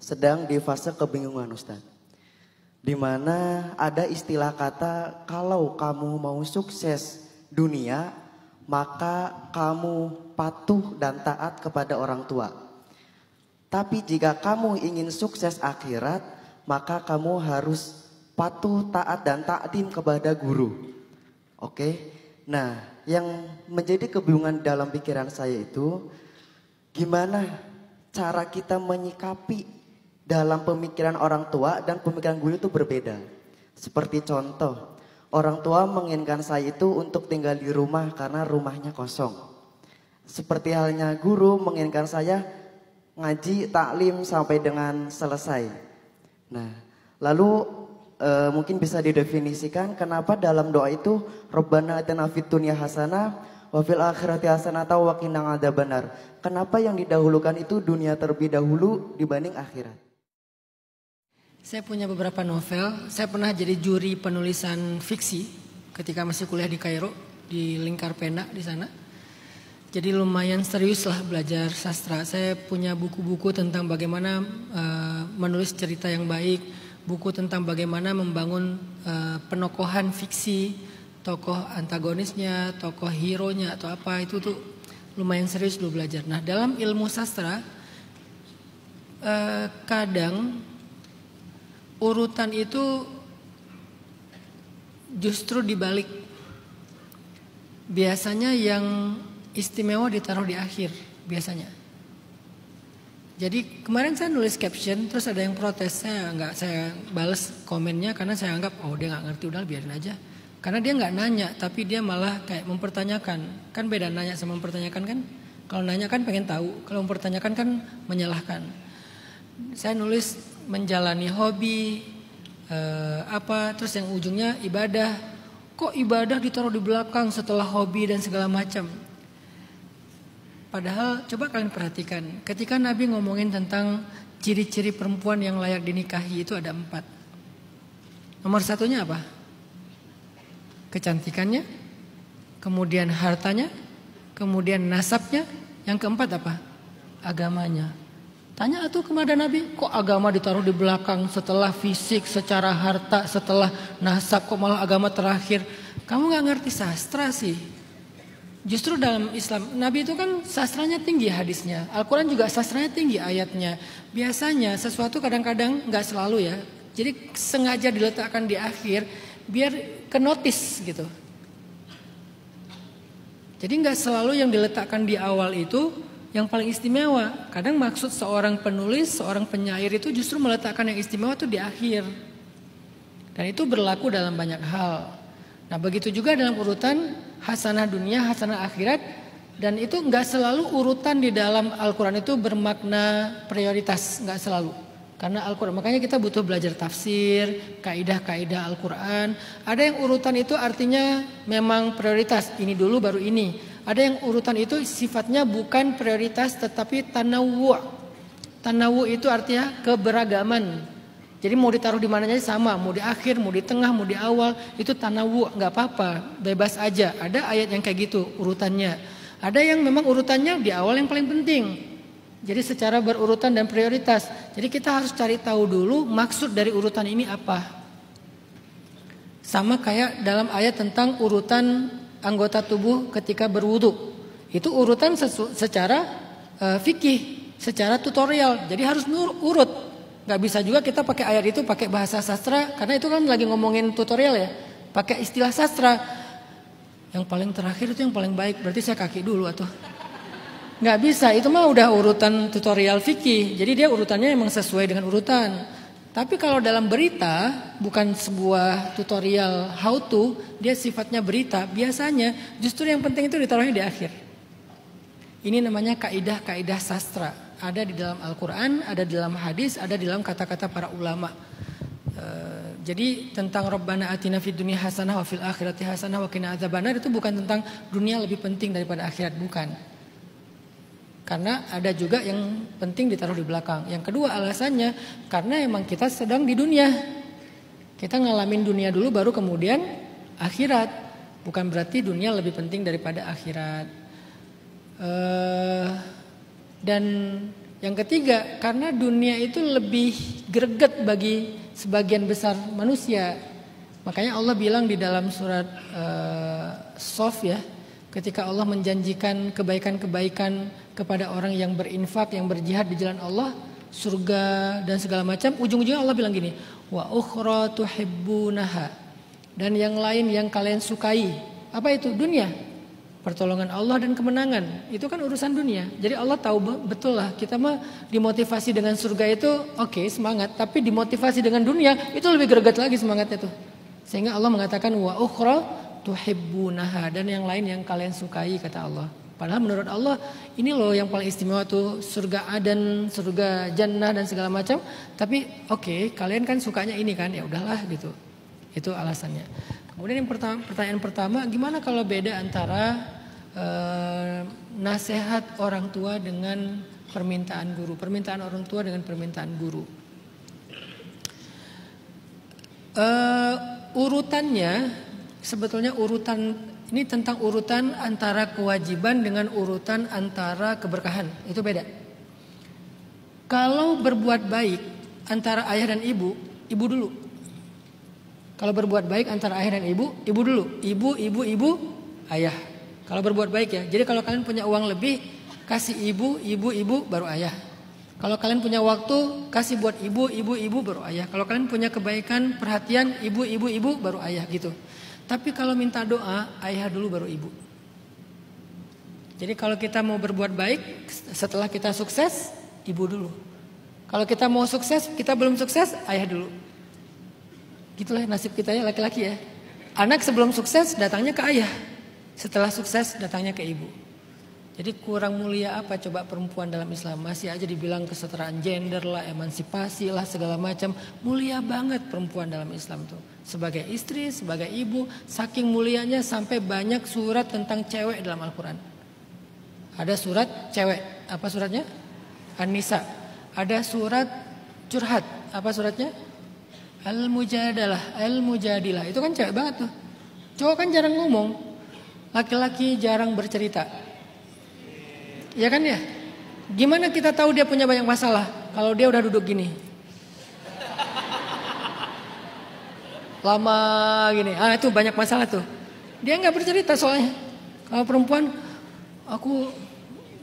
sedang di fase kebingungan Ustaz. Di mana ada istilah kata kalau kamu mau sukses dunia, maka kamu patuh dan taat kepada orang tua. Tapi jika kamu ingin sukses akhirat, maka kamu harus patuh, taat dan takdim kepada guru. Oke? Nah, yang menjadi kebingungan dalam pikiran saya itu, gimana cara kita menyikapi dalam pemikiran orang tua dan pemikiran guru itu berbeda. Seperti contoh, orang tua menginginkan saya itu untuk tinggal di rumah karena rumahnya kosong. Seperti halnya guru menginginkan saya ngaji taklim sampai dengan selesai. Nah, lalu mungkin bisa didefinisikan kenapa dalam doa itu Rabbana atina fid dunya hasanah wa fil akhirati hasanah wa qina adzabannar. Kenapa yang didahulukan itu dunia terlebih dahulu dibanding akhirat? Saya punya beberapa novel. Saya pernah jadi juri penulisan fiksi ketika masih kuliah di Kairo, di Lingkar Pena di sana. Jadi lumayan serius lah belajar sastra. Saya punya buku-buku tentang bagaimana menulis cerita yang baik, buku tentang bagaimana membangun penokohan fiksi, tokoh antagonisnya, tokoh hero-nya atau apa, itu tuh lumayan serius dulu belajar. Nah, dalam ilmu sastra kadang urutan itu justru dibalik. Biasanya yang istimewa ditaruh di akhir biasanya. Jadi kemarin saya nulis caption, terus ada yang protes, saya bales komennya karena saya anggap dia nggak ngerti, udah biarin aja. Karena dia nggak nanya, tapi dia malah kayak mempertanyakan. Kan beda nanya sama mempertanyakan kan? Kalau nanya kan pengen tahu, kalau mempertanyakan kan menyalahkan. Saya nulis menjalani hobi, terus yang ujungnya ibadah. Kok ibadah ditaruh di belakang setelah hobi dan segala macam? Padahal coba kalian perhatikan, ketika Nabi ngomongin tentang ciri-ciri perempuan yang layak dinikahi itu ada 4. Nomor 1-nya apa? Kecantikannya, kemudian hartanya, kemudian nasabnya, yang keempat apa? Agamanya. Tanya tuh kepada Nabi, kok agama ditaruh di belakang setelah fisik, secara harta, setelah nasab, kok malah agama terakhir? Kamu gak ngerti sastra sih. Justru dalam Islam, Nabi itu kan sastranya tinggi hadisnya. Al-Quran juga sastranya tinggi ayatnya. Biasanya sesuatu kadang-kadang gak selalu ya. Jadi sengaja diletakkan di akhir biar kenotis gitu. Jadi gak selalu yang diletakkan di awal itu yang paling istimewa. Kadang maksud seorang penulis, seorang penyair itu justru meletakkan yang istimewa itu di akhir. Dan itu berlaku dalam banyak hal. Nah begitu juga dalam urutan hasanah dunia, hasanah akhirat. Dan itu gak selalu urutan di dalam Al-Quran itu bermakna prioritas, gak selalu. Karena Al-Quran, makanya kita butuh belajar tafsir, kaidah-kaidah Al-Quran. Ada yang urutan itu artinya memang prioritas, ini dulu baru ini. Ada yang urutan itu sifatnya bukan prioritas tetapi tanawu'. Tanawu' itu artinya keberagaman. Jadi mau ditaruh di mananya sama, mau di akhir, mau di tengah, mau di awal, itu tanawu', nggak apa-apa, bebas aja. Ada ayat yang kayak gitu urutannya. Ada yang memang urutannya di awal yang paling penting. Jadi secara berurutan dan prioritas. Jadi kita harus cari tahu dulu maksud dari urutan ini apa. Sama kayak dalam ayat tentang urutan anggota tubuh ketika berwudu. Itu urutan secara fikih, secara tutorial. Jadi harus urut. Gak bisa juga kita pakai ayat itu pakai bahasa sastra, karena itu kan lagi ngomongin tutorial ya. Pakai istilah sastra. Yang paling terakhir itu yang paling baik, berarti saya kaki dulu atau. Gak bisa, itu mah udah urutan tutorial fikih. Jadi dia urutannya emang sesuai dengan urutan. Tapi kalau dalam berita, bukan sebuah tutorial how to, dia sifatnya berita. Biasanya justru yang penting itu ditaruhnya di akhir. Ini namanya kaidah-kaidah sastra. Ada di dalam Al-Quran, ada di dalam hadis, ada di dalam kata-kata para ulama. Jadi tentang Rabbana atina fid dunya hasanah wa fil akhirati hasanah wa qina adzabannar itu bukan tentang dunia lebih penting daripada akhirat, bukan. Karena ada juga yang penting ditaruh di belakang. Yang kedua alasannya karena emang kita sedang di dunia. Kita ngalamin dunia dulu baru kemudian akhirat. Bukan berarti dunia lebih penting daripada akhirat. Dan Yang ketiga, karena dunia itu lebih greget bagi sebagian besar manusia. Makanya Allah bilang di dalam surat Sof ya, ketika Allah menjanjikan kebaikan-kebaikan kepada orang yang berinfak, yang berjihad di jalan Allah, surga dan segala macam, ujung-ujungnya Allah bilang gini, wa ukhra tuhibbunaha, dan yang lain yang kalian sukai. Apa itu? Dunia. Pertolongan Allah dan kemenangan, itu kan urusan dunia. Jadi Allah tahu betul lah, kita mah dimotivasi dengan surga itu oke, semangat, tapi dimotivasi dengan dunia itu lebih greget lagi semangatnya tuh. Sehingga Allah mengatakan wa ukhra tuhibbunaha, dan yang lain yang kalian sukai, kata Allah. Padahal menurut Allah ini loh yang paling istimewa tuh, surga Aden, surga Jannah dan segala macam. Tapi oke, kalian kan sukanya ini kan, ya udahlah gitu. Itu alasannya. Kemudian yang pertanyaan pertama, gimana kalau beda antara nasihat orang tua dengan permintaan guru, permintaan orang tua dengan permintaan guru? Urutannya sebetulnya urutan ini tentang urutan antara kewajiban dengan urutan antara keberkahan, itu beda. Kalau berbuat baik antara ayah dan ibu, ibu dulu. Kalau berbuat baik antara ayah dan ibu, ibu dulu. Ibu, ayah. Kalau berbuat baik ya. Jadi kalau kalian punya uang lebih, kasih ibu, baru ayah. Kalau kalian punya waktu, kasih buat ibu, baru ayah. Kalau kalian punya kebaikan, perhatian, ibu, baru ayah gitu. Tapi kalau minta doa, ayah dulu baru ibu. Jadi kalau kita mau berbuat baik, setelah kita sukses, ibu dulu. Kalau kita mau sukses, kita belum sukses, ayah dulu. Gitulah nasib kita ya, laki-laki ya. Anak sebelum sukses datangnya ke ayah, setelah sukses datangnya ke ibu. Jadi kurang mulia apa coba perempuan dalam Islam? Masih aja dibilang kesetaraan gender lah, emansipasi lah, segala macam. Mulia banget perempuan dalam Islam tuh. Sebagai istri, sebagai ibu, saking mulianya sampai banyak surat tentang cewek dalam Al-Quran. Ada surat cewek, apa suratnya? An-Nisa. Ada surat curhat, apa suratnya? Al-Mujadilah, itu kan cewek banget tuh. Cowok kan jarang ngomong, laki-laki jarang bercerita. Ya kan ya? Gimana kita tahu dia punya banyak masalah kalau dia udah duduk gini? Lama gini, itu banyak masalah tuh. Dia nggak bercerita soalnya. Kalau perempuan, aku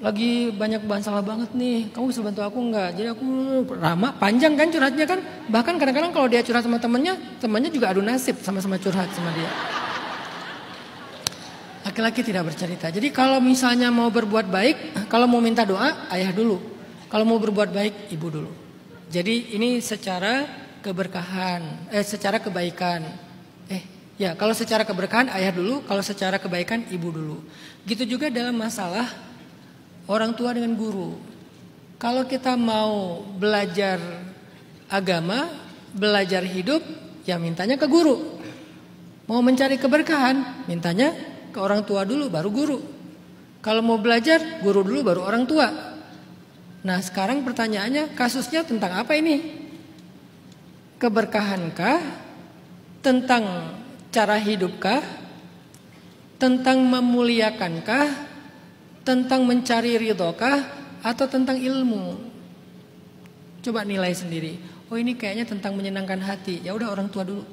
lagi banyak masalah banget nih, kamu bisa bantu aku nggak? Jadi aku ramah, panjang kan curhatnya kan. Bahkan kadang-kadang kalau dia curhat sama temannya juga adu nasib, sama-sama curhat sama dia. Laki-laki tidak bercerita. Jadi kalau misalnya mau berbuat baik, kalau mau minta doa, ayah dulu. Kalau mau berbuat baik, ibu dulu. Jadi ini secara keberkahan, secara kebaikan. Ya kalau secara keberkahan ayah dulu, kalau secara kebaikan ibu dulu. Gitu juga dalam masalah orang tua dengan guru. Kalau kita mau belajar agama, belajar hidup, ya mintanya ke guru. Mau mencari keberkahan, mintanya ke orang tua dulu, baru guru. Kalau mau belajar, guru dulu, baru orang tua. Nah sekarang pertanyaannya, kasusnya tentang apa ini? Keberkahankah? Tentang cara hidupkah? Tentang memuliakankah? Tentang mencari ridhokah atau tentang ilmu? Coba nilai sendiri. Oh ini kayaknya tentang menyenangkan hati. Ya udah orang tua dulu.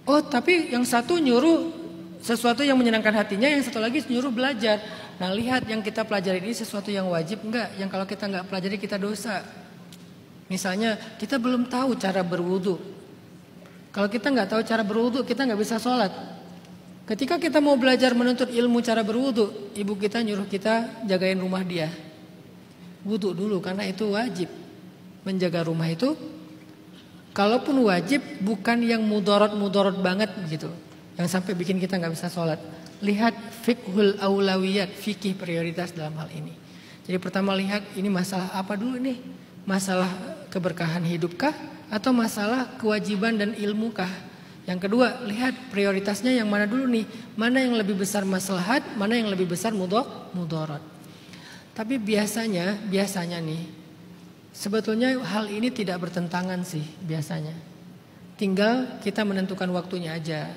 Oh tapi yang satu nyuruh sesuatu yang menyenangkan hatinya, yang satu lagi nyuruh belajar. Nah lihat yang kita pelajari ini sesuatu yang wajib enggak? Yang kalau kita enggak pelajari kita dosa. Misalnya kita belum tahu cara berwudu. Kalau kita enggak tahu cara berwudu, kita enggak bisa sholat. Ketika kita mau belajar menuntut ilmu cara berwudu, ibu kita nyuruh kita jagain rumah dia. Wudu dulu karena itu wajib. Menjaga rumah itu, kalaupun wajib, bukan yang mudorot banget gitu, yang sampai bikin kita nggak bisa sholat. Lihat fiqhul aulawiyat, fikih prioritas dalam hal ini. Jadi pertama lihat ini masalah apa dulu nih? Masalah keberkahan hidupkah atau masalah kewajiban dan ilmukah? Yang kedua, lihat prioritasnya yang mana dulu nih. Mana yang lebih besar maslahat, mana yang lebih besar mudorot. Tapi biasanya nih, sebetulnya hal ini tidak bertentangan sih biasanya. Tinggal kita menentukan waktunya aja.